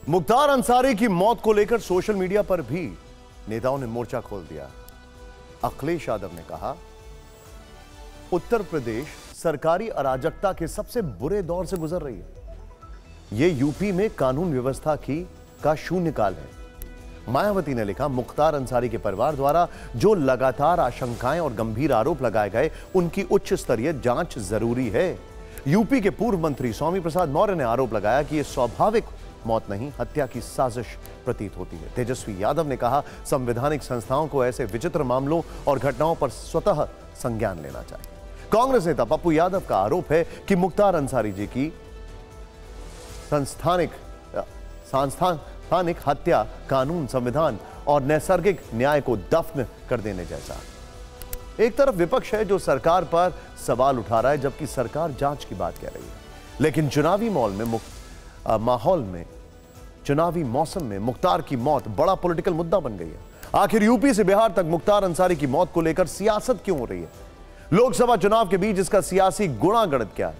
मुख्तार अंसारी की मौत को लेकर सोशल मीडिया पर भी नेताओं ने मोर्चा खोल दिया। अखिलेश यादव ने कहा, उत्तर प्रदेश सरकारी अराजकता के सबसे बुरे दौर से गुजर रही है। यह यूपी में कानून व्यवस्था का शून्यकाल है। मायावती ने लिखा, मुख्तार अंसारी के परिवार द्वारा जो लगातार आशंकाएं और गंभीर आरोप लगाए गए, उनकी उच्च स्तरीय जांच जरूरी है। यूपी के पूर्व मंत्री स्वामी प्रसाद मौर्य ने आरोप लगाया कि यह स्वाभाविक मौत नहीं, हत्या की साजिश प्रतीत होती है। तेजस्वी यादव ने कहा, संवैधानिक संस्थाओं को ऐसे विचित्र मामलों और घटनाओं पर स्वतः संज्ञान लेना चाहिए। कांग्रेस नेता पप्पू यादव का आरोप है कि मुख्तार अंसारी जी की सांस्थानिक हत्या कानून, संविधान और नैसर्गिक न्याय को दफन कर देने जैसा। एक तरफ विपक्ष है जो सरकार पर सवाल उठा रहा है, जबकि सरकार जांच की बात कह रही है। लेकिन चुनावी मौसम में मुख्तार की मौत बड़ा पॉलिटिकल मुद्दा बन गई है। आखिर यूपी से बिहार तक मुख्तार अंसारी की मौत को लेकर सियासत क्यों हो रही है? लोकसभा चुनाव के बीच इसका सियासी गुणागणित क्या है?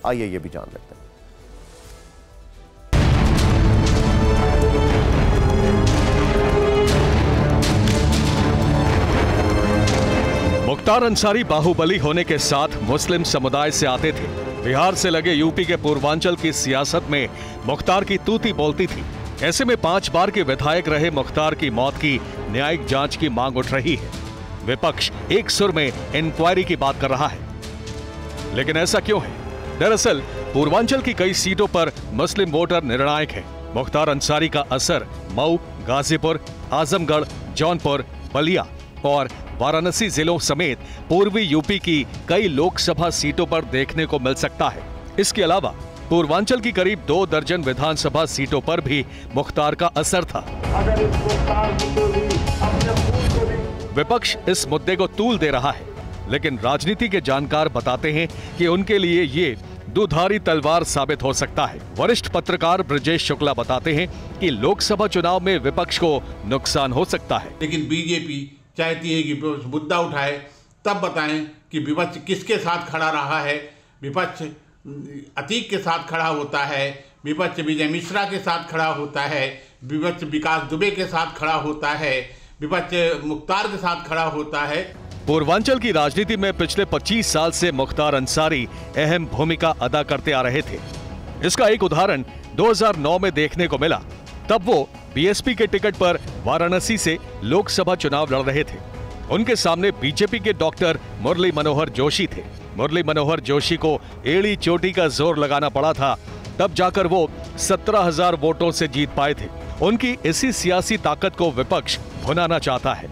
आइए ये भी जान लेते हैं। मुख्तार अंसारी बाहुबली होने के साथ मुस्लिम समुदाय से आते थे। बिहार से लगे यूपी के पूर्वांचल की सियासत में मुख्तार की तूती बोलती थी। ऐसे में 5 बार के विधायक रहे मुख्तार की मौत की न्यायिक जांच की मांग उठ रही है। विपक्ष एक सुर में इंक्वायरी की बात कर रहा है, लेकिन ऐसा क्यों है? दरअसल पूर्वांचल की कई सीटों पर मुस्लिम वोटर निर्णायक है। मुख्तार अंसारी का असर मऊ, गाजीपुर, आजमगढ़, जौनपुर, बलिया और वाराणसी जिलों समेत पूर्वी यूपी की कई लोकसभा सीटों पर देखने को मिल सकता है। इसके अलावा पूर्वांचल की करीब 2 दर्जन विधानसभा सीटों पर भी मुख्तार का असर था। विपक्ष इस मुद्दे को तूल दे रहा है, लेकिन राजनीति के जानकार बताते हैं कि उनके लिए ये दुधारी तलवार साबित हो सकता है। वरिष्ठ पत्रकार ब्रजेश शुक्ला बताते हैं कि लोकसभा चुनाव में विपक्ष को नुकसान हो सकता है, लेकिन बीजेपी चाहती है कि मुद्दा उठाए तब बताएं कि विपक्ष किसके साथ खड़ा रहा है। विपक्ष अतीक के साथ खड़ा होता है, विपक्ष विजय मिश्रा के साथ खड़ा होता है, विपक्ष विकास दुबे के साथ खड़ा होता है, विपक्ष मुख्तार के साथ खड़ा होता है। पूर्वांचल की राजनीति में पिछले 25 साल से मुख्तार अंसारी अहम भूमिका अदा करते आ रहे थे। इसका एक उदाहरण 2009 में देखने को मिला। तब वो बीएसपी के टिकट पर वाराणसी से लोकसभा चुनाव लड़ रहे थे। उनके सामने बीजेपी के डॉक्टर मुरली मनोहर जोशी थे। मुरली मनोहर जोशी को एड़ी चोटी का जोर लगाना पड़ा था, तब जाकर वो 17,000 वोटों से जीत पाए थे। उनकी इसी सियासी ताकत को विपक्ष भुनाना चाहता है।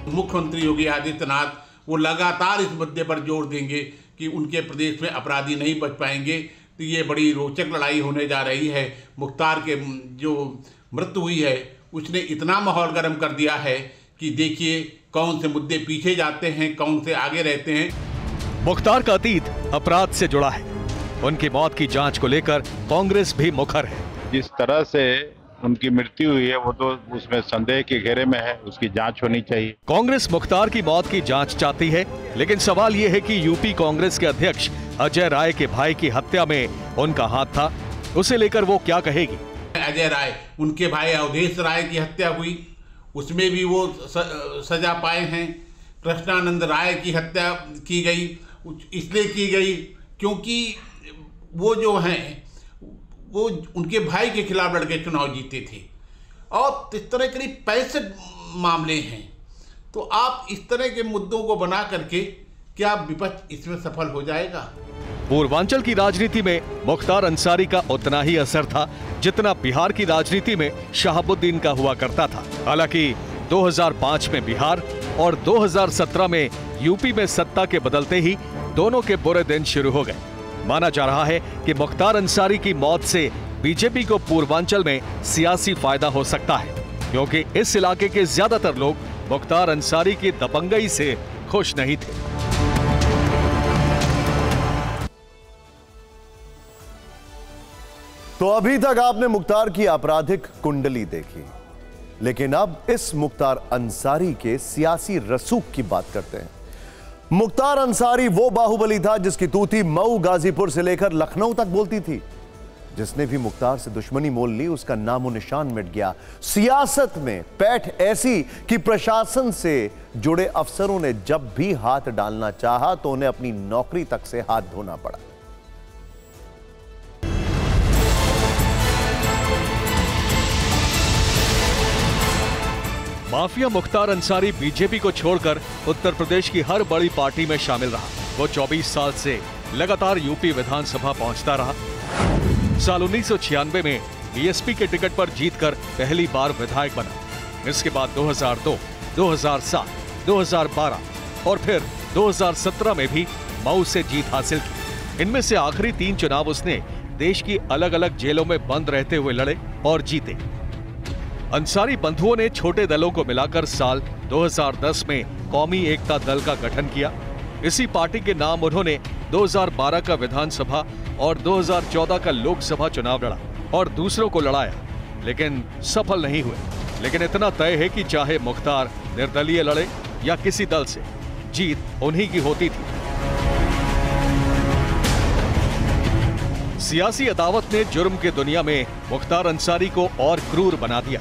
मुख्यमंत्री योगी आदित्यनाथ वो लगातार इस मुद्दे पर जोर देंगे कि उनके प्रदेश में अपराधी नहीं बच पाएंगे। तो ये बड़ी रोचक लड़ाई होने जा रही है। मुख्तार के जो मृत्यु हुई है उसने इतना माहौल गर्म कर दिया है कि देखिए कौन से मुद्दे पीछे जाते हैं, कौन से आगे रहते हैं। मुख्तार का अतीत अपराध से जुड़ा है। उनकी मौत की जांच को लेकर कांग्रेस भी मुखर है। जिस तरह से उनकी मृत्यु हुई है वो तो उसमें संदेह के घेरे में है, उसकी जांच होनी चाहिए। कांग्रेस मुख्तार की मौत की जांच चाहती है, लेकिन सवाल ये है कि यूपी कांग्रेस के अध्यक्ष अजय राय के भाई की हत्या में उनका हाथ था। उसे लेकर वो क्या कहेगी? अजय राय, उनके भाई अवधेश राय की हत्या हुई, उसमें भी वो सजा पाए हैं। कृष्णानंद राय की हत्या की गई, इसलिए की गई क्योंकि वो जो हैं वो उनके भाई के खिलाफ लड़के चुनाव जीते थे। और इस तरह करीब 65 मामले हैं। तो आप इस तरह के मुद्दों को बना करके क्या विपक्ष इसमें सफल हो जाएगा? पूर्वांचल की राजनीति में मुख्तार अंसारी का उतना ही असर था जितना बिहार की राजनीति में शहाबुद्दीन का हुआ करता था। हालांकि 2005 में बिहार और 2017 में यूपी में सत्ता के बदलते ही दोनों के बुरे दिन शुरू हो गए। माना जा रहा है कि मुख्तार अंसारी की मौत से बीजेपी को पूर्वांचल में सियासी फायदा हो सकता है, क्योंकि इस इलाके के ज्यादातर लोग मुख्तार अंसारी की दबंगई से खुश नहीं थे। तो अभी तक आपने मुख्तार की आपराधिक कुंडली देखी, लेकिन अब इस मुख्तार अंसारी के सियासी रसूख की बात करते हैं। मुख्तार अंसारी वो बाहुबली था जिसकी तूती मऊ, गाजीपुर से लेकर लखनऊ तक बोलती थी। जिसने भी मुख्तार से दुश्मनी मोल ली उसका नामो निशान मिट गया। सियासत में पैठ ऐसी कि प्रशासन से जुड़े अफसरों ने जब भी हाथ डालना चाहा तो उन्हें अपनी नौकरी तक से हाथ धोना पड़ा। माफिया मुख्तार अंसारी बीजेपी को छोड़कर उत्तर प्रदेश की हर बड़ी पार्टी में शामिल रहा। वो 24 साल से लगातार यूपी विधानसभा पहुंचता रहा। साल 1996 में बीएसपी के टिकट पर जीतकर पहली बार विधायक बना। इसके बाद 2002, 2007, 2012 और फिर 2017 में भी मऊ से जीत हासिल की। इनमें से आखिरी 3 चुनाव उसने देश की अलग अलग जेलों में बंद रहते हुए लड़े और जीते। अंसारी बंधुओं ने छोटे दलों को मिलाकर साल 2010 में कौमी एकता दल का गठन किया। इसी पार्टी के नाम उन्होंने 2012 का विधानसभा और 2014 का लोकसभा चुनाव लड़ा और दूसरों को लड़ाया, लेकिन सफल नहीं हुए। लेकिन इतना तय है कि चाहे मुख्तार निर्दलीय लड़े या किसी दल से, जीत उन्हीं की होती थी। सियासी अदावत ने जुर्म की दुनिया में मुख्तार अंसारी को और क्रूर बना दिया।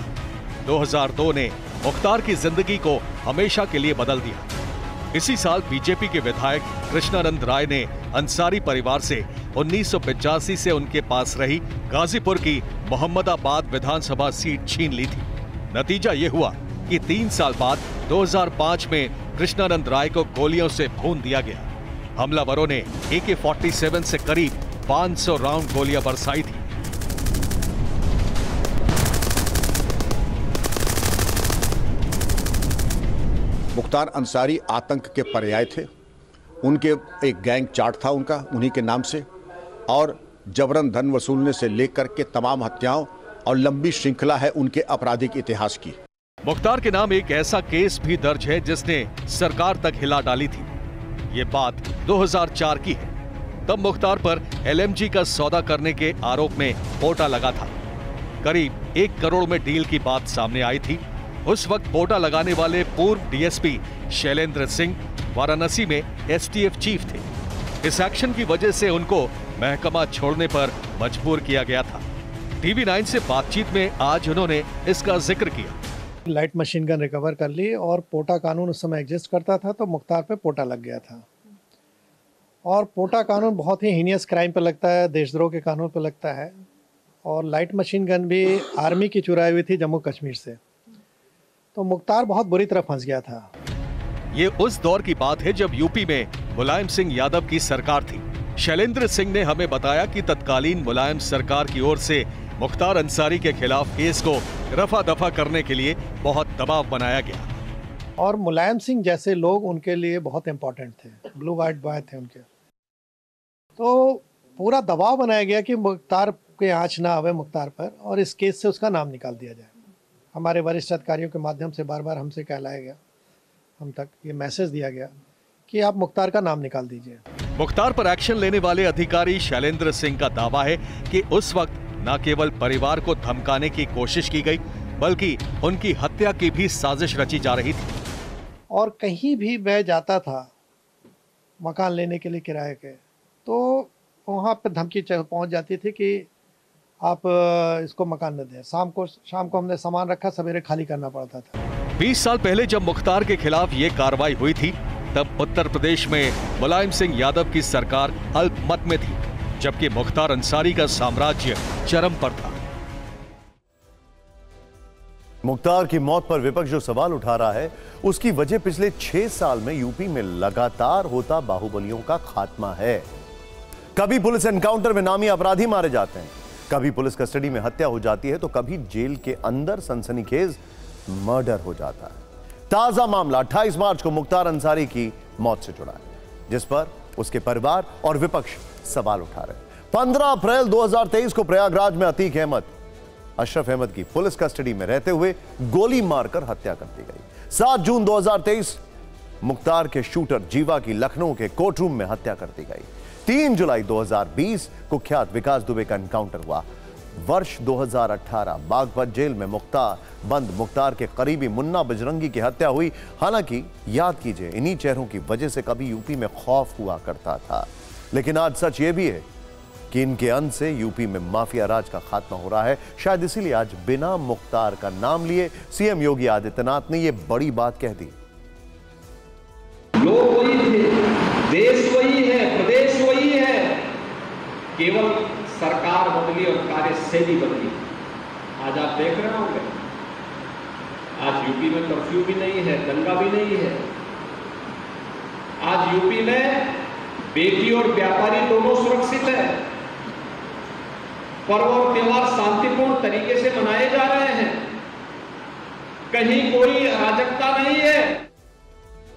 2002 ने मुख्तार की जिंदगी को हमेशा के लिए बदल दिया। इसी साल बीजेपी के विधायक कृष्णानंद राय ने अंसारी परिवार से 1985 से उनके पास रही गाजीपुर की मोहम्मदाबाद विधानसभा सीट छीन ली थी। नतीजा यह हुआ कि 3 साल बाद 2005 में कृष्णानंद राय को गोलियों से भून दिया गया। हमलावरों ने AK-47 से करीब 500 राउंड गोलियां बरसाई थी। मुख्तार अंसारी आतंक के पर्याय थे। उनके एक गैंग चार्ट था उनका, उन्हीं के नाम से, और जबरन धन वसूलने से लेकर के तमाम हत्याओं और लंबी श्रृंखला है उनके आपराधिक इतिहास की। मुख्तार के नाम एक ऐसा केस भी दर्ज है जिसने सरकार तक हिला डाली थी। ये बात 2004 की है। तब मुख्तार पर LMG का सौदा करने के आरोप में पोटा लगा था। करीब 1 करोड़ में डील की बात सामने आई थी। उस वक्त पोटा लगाने वाले पूर्व DSP शैलेंद्र सिंह वाराणसी में STF चीफ थे। इस एक्शन की वजह से उनको महकमा छोड़ने पर मजबूर किया गया था। TV9 से बातचीत में आज उन्होंने इसका जिक्र किया। लाइट मशीन गन रिकवर कर ली और पोटा कानून उस समय एग्जिस्ट करता था, तो मुख्तार पे पोटा लग गया था। और पोटा कानून बहुत ही हीनियस क्राइम पे लगता है, देशद्रोह के कानून पे लगता है। और लाइट मशीन गन भी आर्मी की चुराई हुई थी जम्मू कश्मीर से। तो मुख्तार बहुत बुरी तरह फंस गया था। ये उस दौर की बात है जब यूपी में मुलायम सिंह यादव की सरकार थी। शैलेंद्र सिंह ने हमें बताया कि तत्कालीन मुलायम सरकार की ओर से मुख्तार अंसारी के खिलाफ केस को रफा दफा करने के लिए बहुत दबाव बनाया गया। और मुलायम सिंह जैसे लोग उनके लिए बहुत इंपॉर्टेंट थे, ब्लू वाइट बॉय थे उनके। तो पूरा दबाव बनाया गया कि मुख्तार के आँच ना आवे मुख्तार पर और इस केस से उसका नाम निकाल दिया जाए। हमारे वरिष्ठ अधिकारियों के माध्यम से बार बार हमसे कहलाया गया, हम तक ये मैसेज दिया गया कि आप मुख्तार का नाम निकाल दीजिए। मुख्तार पर एक्शन लेने वाले अधिकारी शैलेंद्र सिंह का दावा है कि उस वक्त न केवल परिवार को धमकाने की कोशिश की गई, बल्कि उनकी हत्या की भी साजिश रची जा रही थी। और कहीं भी मैं जाता था मकान लेने के लिए किराए के, तो वहाँ पे धमकी पहुँच जाती थी कि आप इसको मकान न दें। शाम को हमने सामान रखा, सवेरे खाली करना पड़ता था। 20 साल पहले जब मुख्तार के खिलाफ ये कार्रवाई हुई थी, तब उत्तर प्रदेश में मुलायम सिंह यादव की सरकार अल्पमत में थी, जबकि मुख्तार अंसारी का साम्राज्य चरम पर था। मुख्तार की मौत पर विपक्ष जो सवाल उठा रहा है, उसकी वजह पिछले 6 साल में यूपी में लगातार होता बाहुबलियों का खात्मा है। कभी पुलिस एनकाउंटर में नामी अपराधी मारे जाते हैं, कभी पुलिस कस्टडी में हत्या हो जाती है, तो कभी जेल के अंदर सनसनीखेज मर्डर हो जाता है। ताजा मामला 28 मार्च को मुख्तार अंसारी की मौत से जुड़ा है, जिस पर उसके परिवार और विपक्ष सवाल उठा रहे हैं। 15 अप्रैल 2023 को प्रयागराज में अतीक अहमद, अशरफ अहमद की पुलिस कस्टडी में रहते हुए गोली मारकर हत्या कर दी गई। 7 जून 2023 मुख्तार के शूटर जीवा की लखनऊ के कोर्टरूम में हत्या कर दी गई। 3 जुलाई 2020 कुख्यात विकास दुबे का एनकाउंटर हुआ। वर्ष 2018 बागपत जेल में मुख्तार के करीबी मुन्ना बजरंगी की हत्या हुई। हालांकि याद कीजिए, इन्हीं चेहरों की वजह से कभी यूपी में खौफ हुआ करता था। लेकिन आज सच यह भी है कि इनके अंत से यूपी में माफिया राज का खात्मा हो रहा है। शायद इसीलिए आज बिना मुख्तार का नाम लिए सीएम योगी आदित्यनाथ ने यह बड़ी बात कह दी। लोग वही थे, देश वही है, प्रदेश वही है, केवल सरकार बदली और कार्यशैली बदली। आज आप देख रहे होंगे, आज यूपी में कर्फ्यू भी नहीं है, दंगा भी नहीं है। आज यूपी में बेटी और व्यापारी दोनों सुरक्षित है। पर्व और त्योहार शांतिपूर्ण तरीके से मनाए जा रहे हैं। कहीं कोई अराजकता नहीं है।